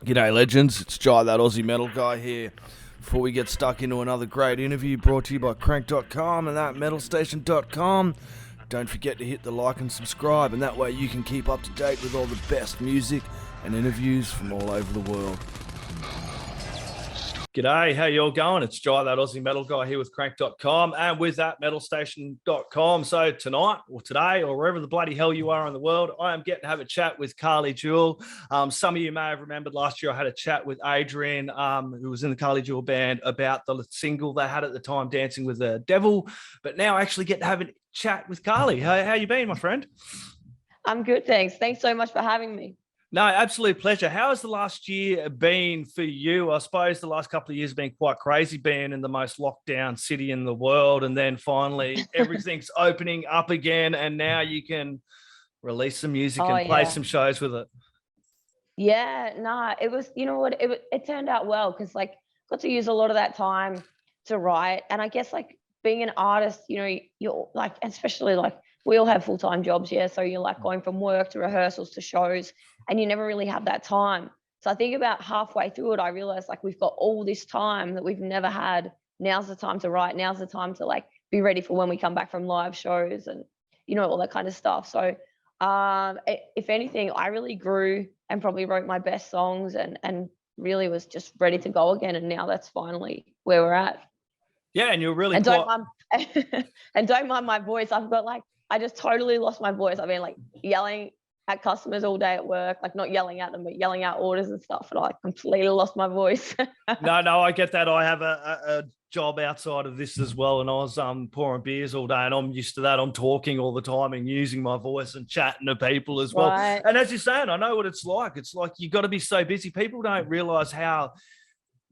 G'day, legends. It's Jai, that Aussie metal guy here. Before we get stuck into another great interview brought to you by Crannk.com and thatmetalstation.com, don't forget to hit the like and subscribe, and that way you can keep up to date with all the best music and interviews from all over the world. G'day, how you all going? It's Jai, that Aussie metal guy here with Crank.com and with thatmetalstation.com. So tonight or today or wherever the bloody hell you are in the world, I am getting to have a chat with Karly Jewell. Some of you may have remembered last year I had a chat with Adrian, who was in the Karly Jewell band, about the single they had at the time, Dancing with the Devil. But now I actually get to have a chat with Karly. How you been, my friend? I'm good, thanks. Thanks so much for having me. No, absolute pleasure. How has the last year been for you? I suppose the last couple of years have been quite crazy, being in the most locked down city in the world, and then finally everything's opening up again, and now you can release some music and play some shows with it. Yeah, nah, it was, you know what, it turned out well because got to use a lot of that time to write. And I guess being an artist, you're especially we all have full-time jobs, yeah. So you're going from work to rehearsals to shows, and you never really have that time. So I think about halfway through it, I realized we've got all this time that we've never had. Now's the time to write. Now's the time to be ready for when we come back from live shows and, all that kind of stuff. So if anything, I really grew and probably wrote my best songs and really was just ready to go again. And now that's finally where we're at. Yeah, and you're really and don't mind my voice. I've got I just totally lost my voice. I've been yelling at customers all day at work, not yelling at them, but yelling out orders and stuff. And I completely lost my voice. No, I get that. I have a job outside of this as well, and I was pouring beers all day, and I'm used to that. I'm talking all the time and using my voice and chatting to people as well. Right. And as you're saying, I know what it's like. It's like you got to be so busy. People don't realize how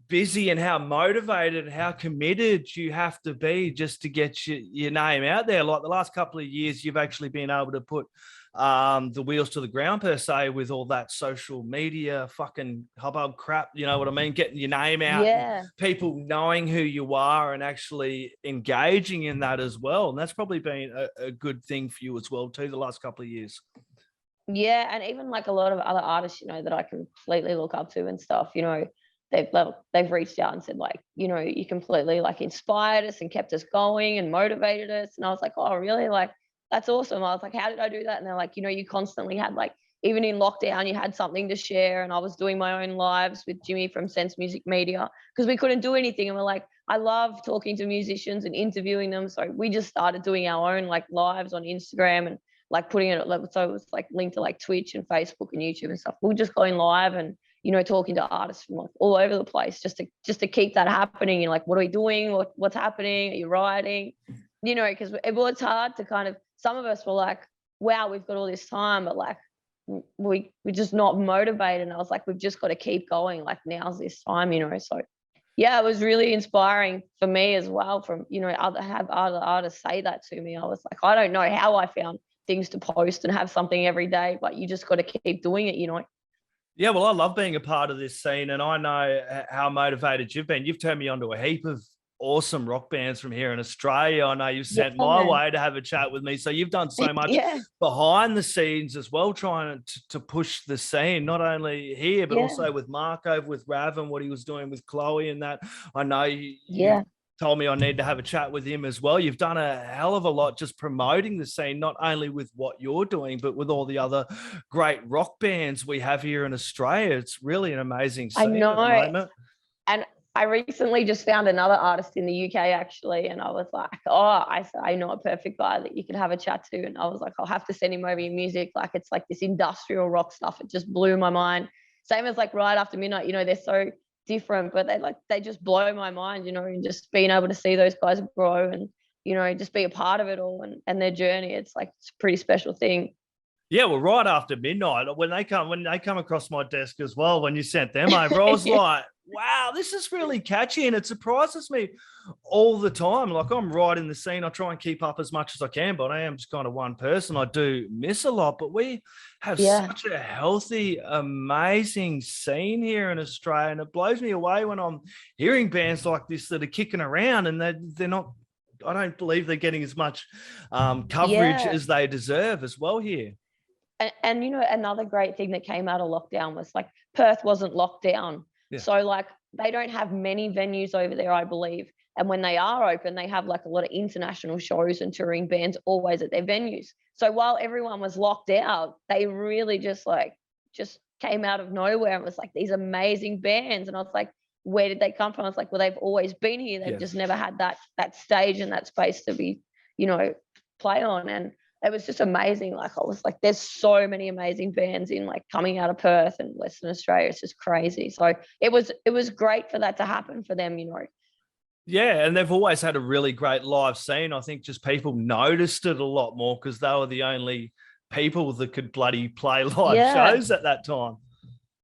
busy and how motivated and how committed you have to be just to get your name out there. Like the last couple of years, you've actually been able to put the wheels to the ground, per se, with all that social media fucking hubbub crap, you know what I mean? Getting your name out, people knowing who you are and actually engaging in that as well. And that's probably been a good thing for you as well too, the last couple of years. Yeah, and even a lot of other artists, that I completely look up to and stuff, they've reached out and said you completely inspired us and kept us going and motivated us. And I was like, oh really? That's awesome. I was like, how did I do that? And they're like, you constantly had even in lockdown, you had something to share. And I was doing my own lives with Jimmy from Sense Music Media because we couldn't do anything. And we're like, I love talking to musicians and interviewing them. So we just started doing our own lives on Instagram and putting it so it was linked to Twitch and Facebook and YouTube and stuff. We were just going live and talking to artists from all over the place just to keep that happening. What are we doing? What's happening? Are you writing? Because it's hard to kind of, some of us were like, wow, we've got all this time, but we're just not motivated. And I was like, we've just got to keep going. Now's this time, So yeah, it was really inspiring for me as well from, have other artists say that to me. I was like, I don't know how I found things to post and have something every day, but you just got to keep doing it, Yeah, well, I love being a part of this scene, and I know how motivated you've been. You've turned me on to a heap of awesome rock bands from here in Australia. I know you've sent my way to have a chat with me. So you've done so much behind the scenes as well, trying to push the scene, not only here, but also with Mark over with Rav and what he was doing with Chloe and that. I know you told me I need to have a chat with him as well. You've done a hell of a lot just promoting the scene, not only with what you're doing, but with all the other great rock bands we have here in Australia. It's really an amazing scene at the moment. And I recently just found another artist in the UK actually, and I was like, oh, I know a perfect guy that you could have a chat to. And I was like, I'll have to send him over your music. It's this industrial rock stuff. It just blew my mind. Same as Right After Midnight, they're so different, but they just blow my mind, and just being able to see those guys grow and, just be a part of it all and their journey. It's it's a pretty special thing. Yeah, well, Right After Midnight, when they come across my desk as well, when you sent them over, I was like, wow, this is really catchy, and it surprises me all the time. I'm right in the scene. I try and keep up as much as I can, but I am just kind of one person. I do miss a lot, but we have such a healthy, amazing scene here in Australia, and it blows me away when I'm hearing bands like this that are kicking around and they're not, I don't believe they're getting as much coverage as they deserve as well here. And you know, another great thing that came out of lockdown was like Perth wasn't locked down. Yeah. So like they don't have many venues over there, I believe. And when they are open, they have like a lot of international shows and touring bands always at their venues. So while everyone was locked out, they really just came out of nowhere and was like these amazing bands. And I was like, where did they come from? I was like, well, they've always been here. They've just never had that stage and that space to be, you know, play on. And it was just amazing. Like I was like, there's so many amazing bands in like coming out of Perth and Western Australia. It's just crazy. So it was great for that to happen for them, you know. Yeah, and they've always had a really great live scene. I think just people noticed it a lot more because they were the only people that could bloody play live shows at that time.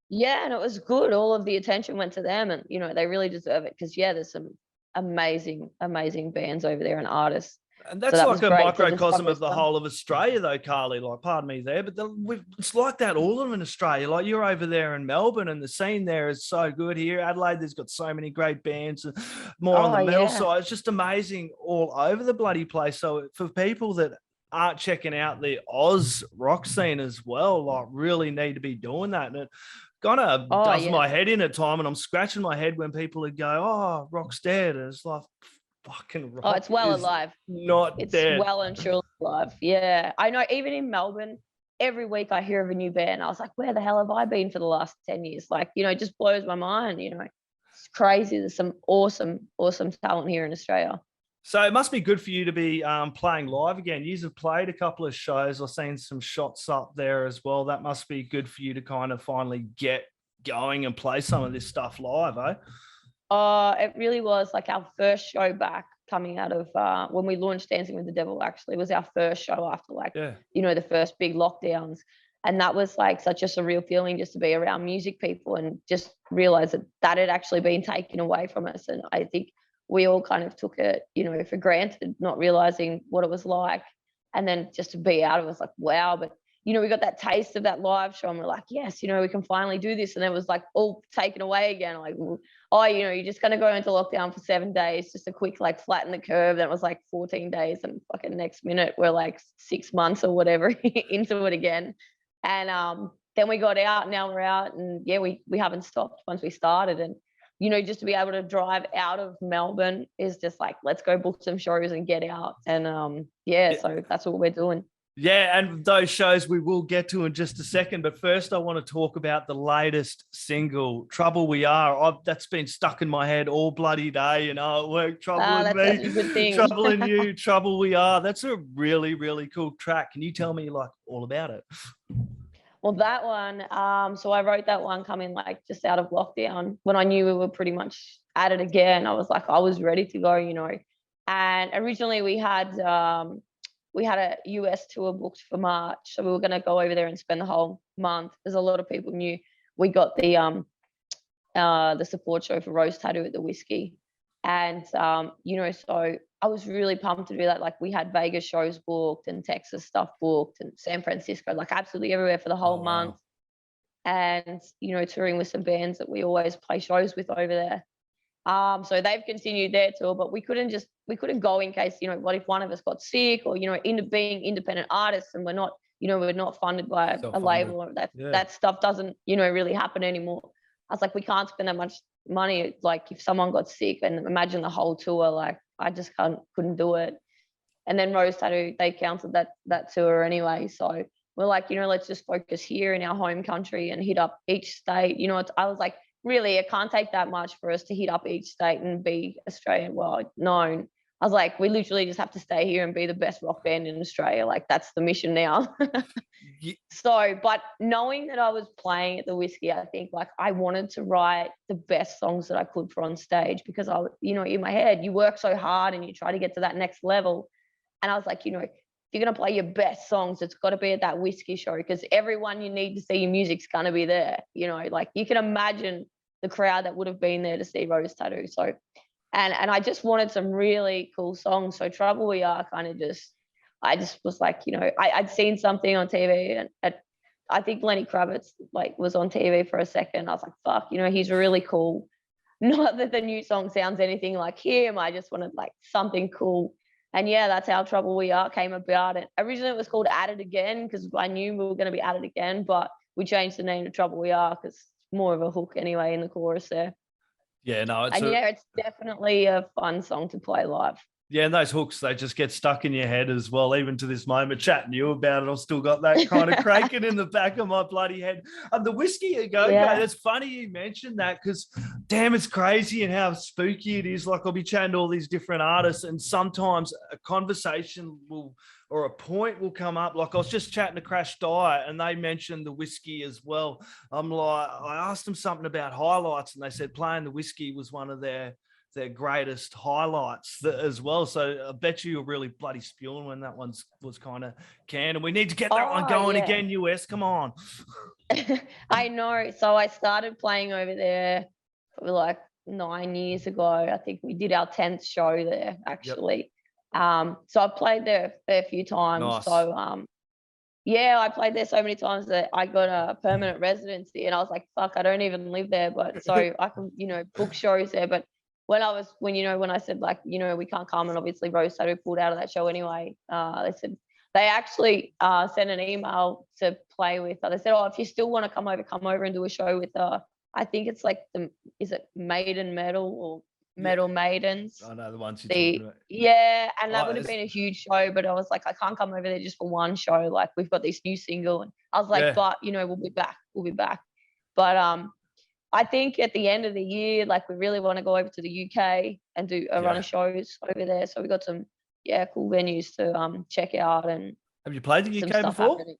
Yeah, and it was good. All of the attention went to them, and you know they really deserve it because there's some amazing, amazing bands over there and artists. And that's so like a microcosm of the whole of Australia, though, Karly. Like, pardon me there, but it's like that all of them in Australia. Like, you're over there in Melbourne, and the scene there is so good. Here, Adelaide, there's got so many great bands, and more on the metal side. It's just amazing all over the bloody place. So, for people that aren't checking out the Oz rock scene as well, like, really need to be doing that. And it kind of does my head in at time, and I'm scratching my head when people would go, "Oh, rock's dead," and it's like, fucking rock. Oh, it's well alive. It's dead. Well and truly alive. Yeah. I know even in Melbourne, every week I hear of a new band. I was like, where the hell have I been for the last 10 years? Like, you know, it just blows my mind, you know. It's crazy. There's some awesome, awesome talent here in Australia. So it must be good for you to be playing live again. You have played a couple of shows. I've seen some shots up there as well. That must be good for you to kind of finally get going and play some of this stuff live, eh? It really was like our first show back coming out of when we launched Dancing with the Devil. Actually, was our first show after you know, the first big lockdowns, and that was like such a surreal feeling just to be around music people and just realize that had actually been taken away from us. And I think we all kind of took it, you know, for granted, not realizing what it was like, and then just to be out of it was like wow. But you know, we got that taste of that live show and we're like, yes, you know, we can finally do this. And it was like all taken away again. Like, oh, you know, you're just going to go into lockdown for 7 days, just a quick, like flatten the curve. Then it was like 14 days and fucking next minute we're like 6 months or whatever into it again. And then we got out, now we're out, and yeah, we haven't stopped once we started. And, you know, just to be able to drive out of Melbourne is just like, let's go book some shows and get out. And so that's what we're doing. Yeah, and those shows we will get to in just a second. But first, I want to talk about the latest single, Trouble We Are. That's been stuck in my head all bloody day, you know, at work. Trouble in me, trouble in you, Trouble We Are. That's a really, really cool track. Can you tell me, like, all about it? Well, that one, so I wrote that one coming, like, just out of lockdown when I knew we were pretty much at it again. I was like, I was ready to go, you know. And originally we had a US tour booked for March. So we were going to go over there and spend the whole month. As a lot of people knew, we got the support show for Rose Tattoo at the Whiskey. And, you know, so I was really pumped to do that. Like we had Vegas shows booked and Texas stuff booked and San Francisco, like absolutely everywhere for the whole month. And, you know, touring with some bands that we always play shows with over there. So they've continued their tour, but we couldn't go in case, you know, what if one of us got sick or, you know, being independent artists and we're not funded by a label or that stuff doesn't, you know, really happen anymore. I was like, we can't spend that much money. Like if someone got sick and imagine the whole tour, like I just couldn't do it. And then Rose Tattoo, they canceled that tour anyway. So we're like, you know, let's just focus here in our home country and hit up each state. You know, I was like, really, it can't take that much for us to hit up each state and be Australian-wide known. I was like, we literally just have to stay here and be the best rock band in Australia. Like, that's the mission now. So, but knowing that I was playing at the Whiskey, I think, like, I wanted to write the best songs that I could for on stage because you know, in my head, you work so hard and you try to get to that next level. And I was like, you know, if you're going to play your best songs, it's got to be at that Whiskey show because everyone you need to see your music's going to be there. You know, like, you can imagine the crowd that would have been there to see Rose Tattoo. So, and I just wanted some really cool songs. So Trouble We Are kind of I just was like, you know, I'd seen something on TV and I think Lenny Kravitz like was on TV for a second. I was like, fuck, you know, he's really cool. Not that the new song sounds anything like him. I just wanted like something cool. And yeah, that's how Trouble We Are came about. And originally it was called At It Again because I knew we were going to be at it again, but we changed the name to Trouble We Are because it's more of a hook anyway in the chorus there. Yeah, no, And yeah, it's definitely a fun song to play live. Yeah, and those hooks, they just get stuck in your head as well. Even to this moment, chatting to you about it, I've still got that kind of cranking in the back of my bloody head. And the whiskey go, that's funny you mentioned that because, damn, it's crazy and how spooky it is. Like, I'll be chatting to all these different artists, and sometimes a conversation will, or a point will come up. Like, I was just chatting to Crash Diet, and they mentioned the whiskey as well. I'm like, I asked them something about highlights, and they said playing the whiskey was one of their greatest highlights as well. So I bet you were really bloody spewing when that was kind of canned. And we need to get that one going again, US. Come on. I know. So I started playing over there probably like 9 years ago. I think we did our 10th show there, actually. Yep. So I played there a fair few times. Nice. So yeah, I played there so many times that I got a permanent residency, and I was like, fuck, I don't even live there, but so I can, book shows there. But when I said, like, we can't come, and obviously Rose Tattoo pulled out of that show anyway, they said they actually sent an email to play with. They said, oh, if you still want to come over and do a show with I think it's like is it Maiden Metal or Metal Maidens? I know the ones you're talking about. Yeah, and that would have been a huge show, but I was like, I can't come over there just for one show. Like, we've got this new single, and I was like, but we'll be back. But I think at the end of the year, like, we really want to go over to the UK and do a run of shows over there. So we got some, cool venues to check out. And have you played the UK before? Happening.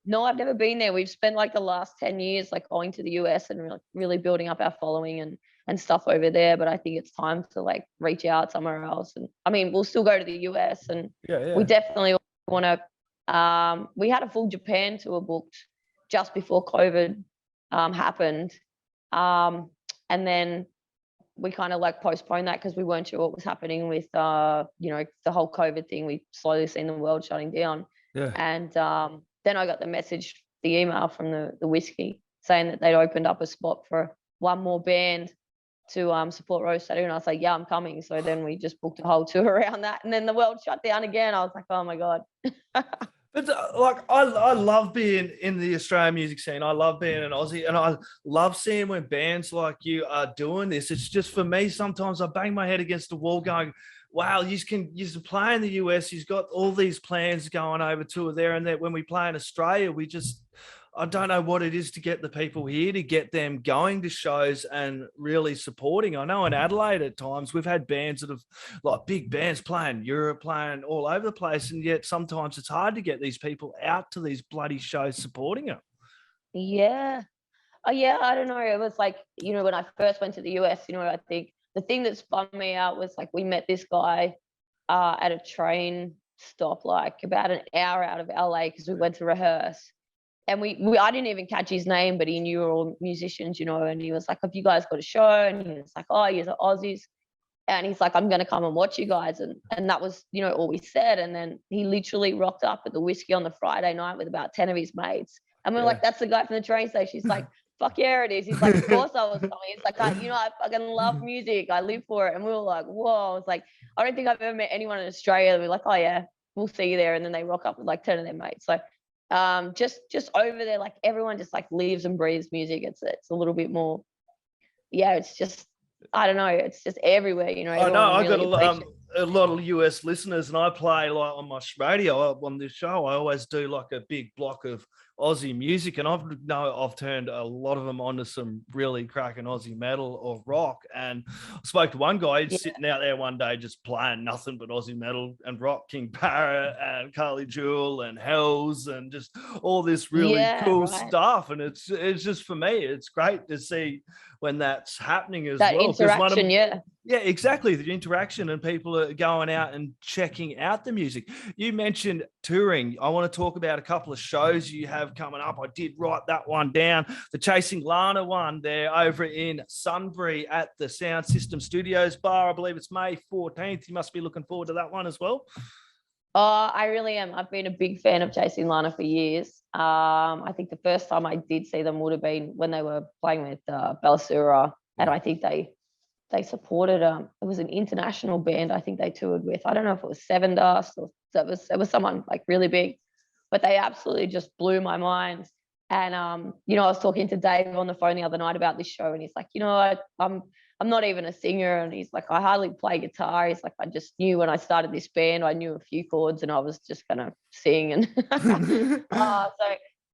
No, I've never been there. We've spent like the last 10 years like going to the US and really building up our following and stuff over there. But I think it's time to like reach out somewhere else. And I mean, we'll still go to the US, and we definitely want to. We had a full Japan tour booked just before COVID happened. And then we kind of like postponed that because we weren't sure what was happening with, the whole COVID thing. We slowly seen the world shutting down. Yeah. And then I got the email from the whiskey saying that they'd opened up a spot for one more band to support Rose Tattoo. And I was like, yeah, I'm coming. So then we just booked a whole tour around that. And then the world shut down again. I was like, oh my God. But like, I love being in the Australian music scene. I love being an Aussie, and I love seeing when bands like you are doing this. It's just, for me, sometimes I bang my head against the wall going, wow, you can play in the US. He's got all these plans going over to there. And that when we play in Australia, I don't know what it is to get the people here, to get them going to shows and really supporting. I know in Adelaide at times we've had bands that have, like, big bands playing Europe, playing all over the place, and yet sometimes it's hard to get these people out to these bloody shows supporting them. Yeah. I don't know. It was like, when I first went to the US, I think the thing that spun me out was like, we met this guy at a train stop, like about an hour out of LA, because we went to rehearse. And I didn't even catch his name, but he knew all musicians, and he was like, have you guys got a show? And he was like, oh, you're the Aussies. And he's like, I'm going to come and watch you guys. And that was, all we said. And then he literally rocked up at the whiskey on the Friday night with about 10 of his mates. And we're like, that's the guy from the train station. He's like, fuck yeah, it is. He's like, of course I was coming. He's like, I fucking love music. I live for it. And we were like, whoa. I was like, I don't think I've ever met anyone in Australia that we're like, oh yeah, we'll see you there. And then they rock up with like 10 of their mates. So just over there, like, everyone just like lives and breathes music. It's a little bit more, it's just, I don't know, it's just everywhere, I know I got a lot of US listeners, and I play like on my radio on this show. I always do like a big block of Aussie music, and I've turned a lot of them onto some really cracking Aussie metal or rock. And I spoke to one guy sitting out there one day just playing nothing but Aussie metal and rock, King Parrot and Karly Jewell and Hellz and just all this really cool stuff. And it's just, for me, it's great to see when that's happening as that well. Interaction, yeah, exactly. The interaction, and people are going out and checking out the music. You mentioned touring. I want to talk about a couple of shows you have coming up. I did write that one down. The Chasing Lana one there over in Sunbury at the Sound System Studios bar. I believe it's May 14th. You must be looking forward to that one as well. I really am. I've been a big fan of Chasing Lana for years. I think the first time I did see them would have been when they were playing with Bellasura, and I think they they supported it was an international band I think they toured with. I don't know if it was Seven Dust or it was someone like really big, but they absolutely just blew my mind. And I was talking to Dave on the phone the other night about this show, and he's like, I'm not even a singer, and he's like, I hardly play guitar. He's like, I just knew when I started this band, I knew a few chords, and I was just gonna sing. And so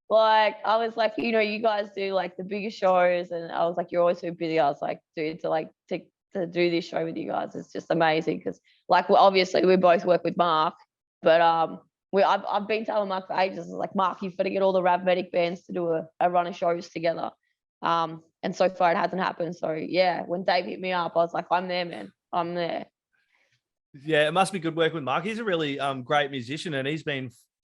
like I was like, you guys do like the bigger shows, and I was like, you're always so busy. I was like, dude, to do this show with you guys is just amazing, because like obviously we both work with Mark, but I've been telling Mark for ages, like, Mark, you've got to get all the Rav Medic bands to do a run of shows together. And so far it hasn't happened. So yeah, when Dave hit me up, I was like, I'm there, man. I'm there. Yeah, it must be good work with Mark. He's a really great musician, and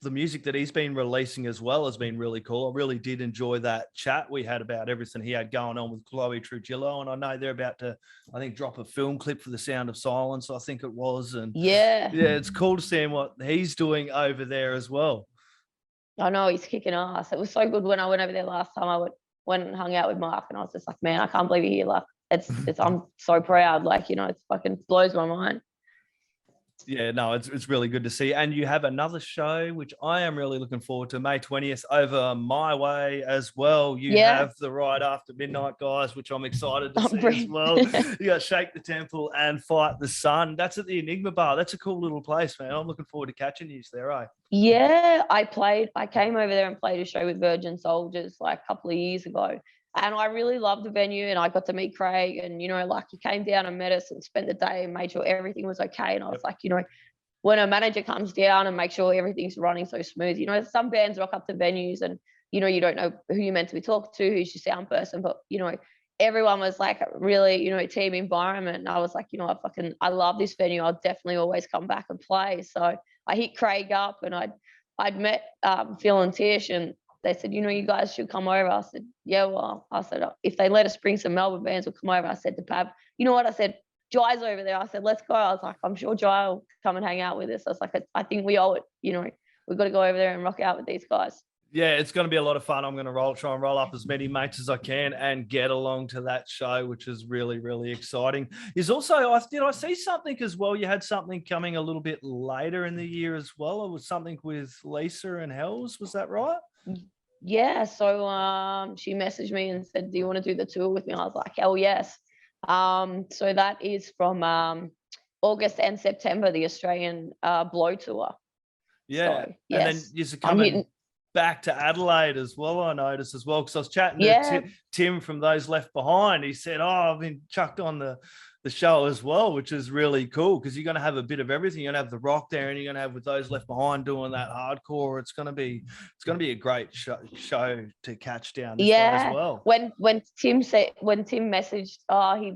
the music that he's been releasing as well has been really cool. I really did enjoy that chat we had about everything he had going on with Chloe Trujillo, and I know they're about to, I think, drop a film clip for The Sound of Silence, I think it was. And yeah, it's cool to see what he's doing over there as well. I know, he's kicking ass. It was so good when I went over there last time. Went and hung out with Mark, and I was just like, man, I can't believe you're here. Like, it's I'm so proud. Like, it fucking blows my mind. Yeah, no, it's really good to see. And you have another show, which I am really looking forward to, May 20th, over my way as well. You have the Right After Midnight guys, which I'm excited to see as well. You got Shake the Temple and Fight the Sun. That's at the Enigma Bar. That's a cool little place, man. I'm looking forward to catching you there, eh? Yeah, I came over there and played a show with Virgin Soldiers like a couple of years ago. And I really loved the venue, and I got to meet Craig, and, like, he came down and met us and spent the day and made sure everything was okay. And I was like, when a manager comes down and makes sure everything's running so smooth, some bands rock up to venues and, you don't know who you're meant to be talking to, who's your sound person, but, everyone was like really, team environment. And I was like, I love this venue. I'll definitely always come back and play. So I hit Craig up, and I'd met Phil and Tish, and they said, you guys should come over. I said, yeah, well, I said, if they let us bring some Melbourne bands, we'll come over. I said to Pav, you know what? I said, Jai's over there. I said, let's go. I was like, I'm sure Jai will come and hang out with us. I was like, I think we owe it. We've got to go over there and rock out with these guys. Yeah, it's going to be a lot of fun. I'm going to try and roll up as many mates as I can and get along to that show, which is really, really exciting. Is also, did I see something as well? You had something coming a little bit later in the year as well. It was something with Lisa and Hellz. Was that right? Yeah, so she messaged me and said, do you want to do the tour with me? I was like, hell yes. So that is from August and September, the Australian Blow Tour. Yeah, so, yes. And then you're coming back to Adelaide as well, I noticed as well, because I was chatting to Tim from Those Left Behind. He said, I've been chucked on the show as well, which is really cool, because you're going to have a bit of everything. You're going to have the rock there, and you're going to have with Those Left Behind doing that hardcore. It's going to be a great show to catch down this way as well. When Tim messaged,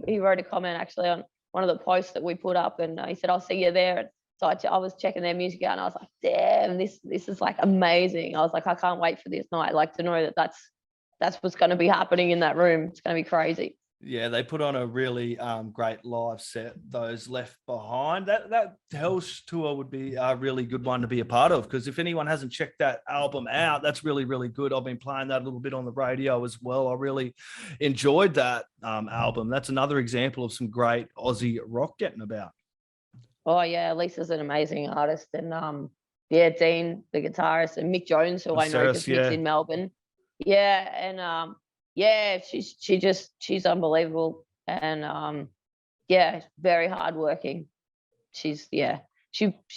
he wrote a comment actually on one of the posts that we put up, and he said, I'll see you there. And so I was checking their music out, and I was like, damn, this is like amazing. I was like, I can't wait for this night. Like, to know that that's what's going to be happening in that room. It's going to be crazy. Yeah, they put on a really great live set, Those Left Behind. That Hellz tour would be a really good one to be a part of, because if anyone hasn't checked that album out, that's really, really good. I've been playing that a little bit on the radio as well. I really enjoyed that album. That's another example of some great Aussie rock getting about. Oh, yeah, Lisa's an amazing artist. And, Dean, the guitarist, and Mick Jones, who I know because Mick's in Melbourne. Yeah, and she's unbelievable, and very hardworking. She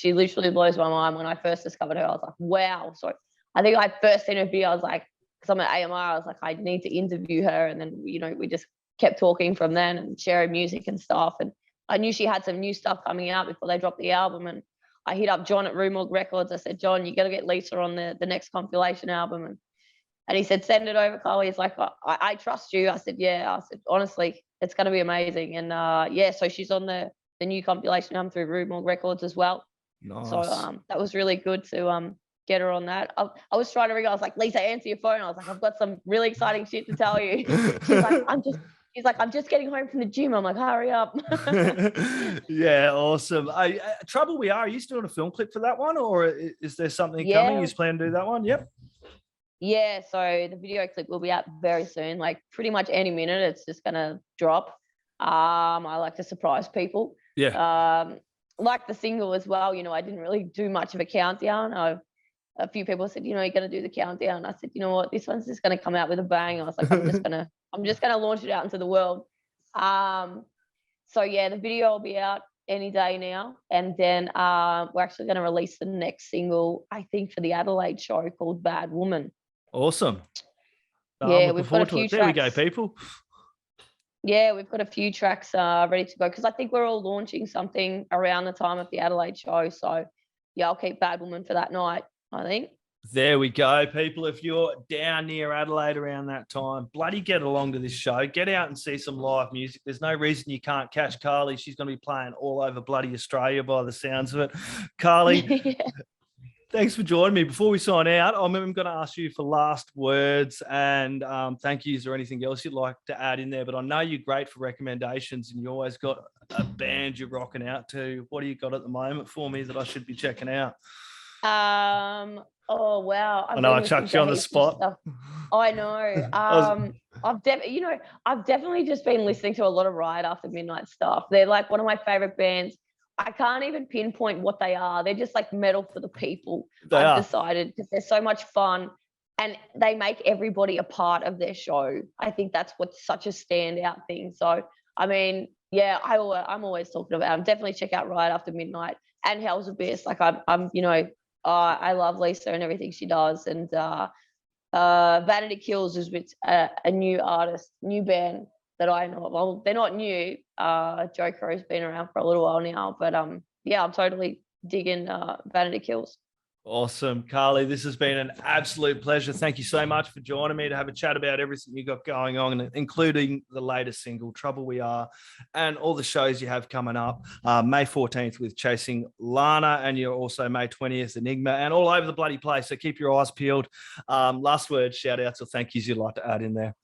literally blows my mind. When I first discovered her, I was like, wow. So I think I first seen her video, I was like, because I'm at AMR, I was like, I need to interview her, and then we just kept talking from then and sharing music and stuff. And I knew she had some new stuff coming out before they dropped the album, and I hit up John at Roomog Records. I said, John, you got to get Lisa on the next compilation album. And he said, send it over, Karly. He's like, I trust you. I said, yeah. I said, honestly, it's going to be amazing. And so she's on the new compilation album through Roomog Records as well. Nice. So that was really good to get her on that. I was trying to ring. I was like, Lisa, answer your phone. I was like, I've got some really exciting shit to tell you. She's like, I'm just getting home from the gym. I'm like, hurry up. Yeah, awesome. Trouble We Are you still doing a film clip for that one, or is there something coming? You plan to do that one? Yep. Yeah, so the video clip will be out very soon, like pretty much any minute. It's just going to drop. I like to surprise people. Yeah. Like the single as well, you know, I didn't really do much of a countdown. A few people said, you know, you're going to do the countdown. I said, you know what, this one's just going to come out with a bang. I was like, I'm just going to launch it out into the world. So yeah, the video will be out any day now. And then we're actually going to release the next single, I think, for the Adelaide show, called Bad Woman. Awesome. Yeah, I'm looking forward to it. There we go, people. Yeah, we've got a few tracks ready to go, because I think we're all launching something around the time of the Adelaide show. So yeah, I'll keep Bad Woman for that night, I think. There we go, people. If you're down near Adelaide around that time, bloody get along to this show. Get out and see some live music. There's no reason you can't catch Karly. She's going to be playing all over bloody Australia by the sounds of it. Karly, yeah. Thanks for joining me. Before we sign out, I'm going to ask you for last words and thank yous or anything else you'd like to add in there. But I know you're great for recommendations and you always got a band you're rocking out to. What do you got at the moment for me that I should be checking out? Oh wow! I know I chucked you on the spot. I know. I've definitely just been listening to a lot of Riot After Midnight stuff. They're like one of my favorite bands. I can't even pinpoint what they are. They're just like metal for the people. I've decided, because they're so much fun and they make everybody a part of their show. I think that's what's such a standout thing. So I mean, yeah, I'm always talking about them. Definitely check out Riot After Midnight and Hellz Abyss. Like I'm you know. I love Lisa and everything she does. And Vanity Kills is with a new artist, new band that I know of. Well, they're not new. Joker has been around for a little while now. But yeah, I'm totally digging Vanity Kills. Awesome. Karly, this has been an absolute pleasure. Thank you so much for joining me to have a chat about everything you got going on, including the latest single, Trouble We Are, and all the shows you have coming up. May 14th with Chasing Lana, and you're also May 20th, Enigma, and all over the bloody place. So keep your eyes peeled. Last word, shout outs or thank yous you'd like to add in there.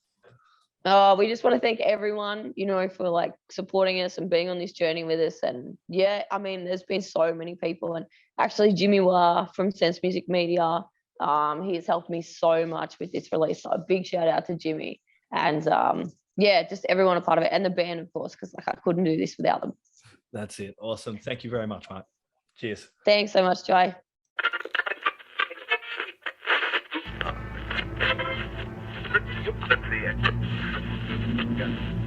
We just want to thank everyone, you know, for like supporting us and being on this journey with us. And yeah, I mean, there's been so many people, and actually Jimmy Wah from Sense Music Media, he has helped me so much with this release. So a big shout out to Jimmy, and yeah, just everyone a part of it, and the band, of course, because like I couldn't do this without them. That's it. Awesome. Thank you very much, mate. Cheers. Thanks so much, Jai. That's the end.